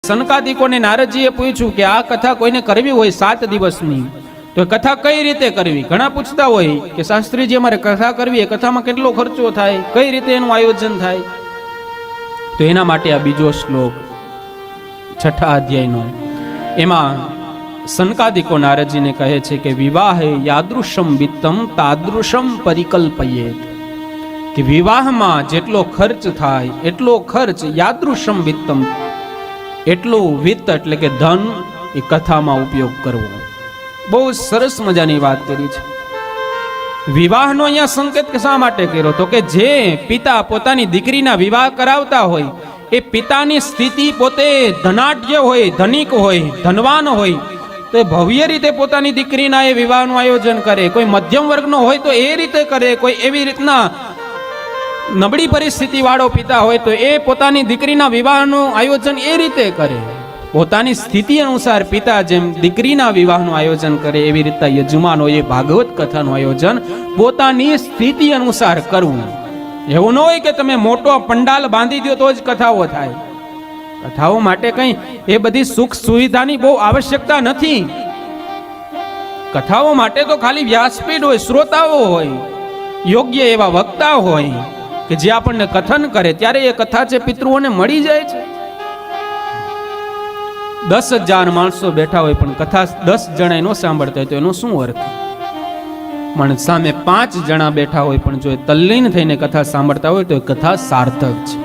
સનકાદિકોને નારદજીએ પૂછ્યું કે આ કથા કોઈને કરવી હોય 7 દિવસની, તો કથા કઈ રીતે કરવી? ઘણા પૂછતા હોય કે શાસ્ત્રીજી અમારે કથા કરવી, એ કથામાં કેટલો ખર્ચો થાય, કઈ રીતે એનું આયોજન થાય? તો એના માટે આ બીજો શ્લોક 6થા અધ્યાયનો, એમાં સનકાદિકો નારદજીને કહે છે કે વિવાહે યાદૃશમ વિત્તમ તાદૃશમ પરિકલ્પયેત, કે વિવાહમાં જેટલો ખર્ચ થાય એટલો ખર્ચ યાદૃશમ વિત્તમ, એટલું વિત્ત એટલે કે ધન એ કથામાં ઉપયોગ કરવો. બહુ સરસ મજાની વાત કરી છે. વિવાહનો અહીંયા સંકેત શા માટે કર્યો? તો કે જે પિતા પોતાની દીકરીના વિવાહ કરાવતા હોય એ પિતાની સ્થિતિ પોતે ધનાઢ્ય હોય, ધનિક હોય, ધનવાન હોય, તો એ ભવ્ય રીતે પોતાની દીકરીના એ વિવાહનું આયોજન કરે. કોઈ મધ્યમ વર્ગનો હોય તો એ રીતે કરે, કોઈ એવી રીતના નબળી પરિસ્થિતિ વાળો પિતા હોય તો એ પોતાની દીકરીના વિવાહનું આયોજન એ રીતે કરે. પોતાની સ્થિતિ અનુસાર પિતા જેમ દીકરીના વિવાહનું આયોજન કરે એવી રીતે યજમાનોએ ભાગવત કથાનું આયોજન પોતાની સ્થિતિ અનુસાર કરવું. એવું ન હોય કે તમે મોટો પંડાલ બાંધી દો તો જ કથાઓ થાય. કથાઓ માટે કઈ એ બધી સુખ સુવિધાની બહુ આવશ્યકતા નથી. કથાઓ માટે તો ખાલી વ્યાસપીઠ હોય, શ્રોતાઓ હોય, યોગ્ય એવા વક્તા હોય કે જે આપણને કથન કરે ત્યારે એ કથા છે પિતૃઓને મળી જાય છે. 10,000 માણસો બેઠા હોય પણ કથા 10 જણા નો સાંભળતા હોય તો એનો શું અર્થ? પણ સામે 5 જણા બેઠા હોય પણ જો તલ્લીન થઈને કથા સાંભળતા હોય તો એ કથા સાર્થક છે.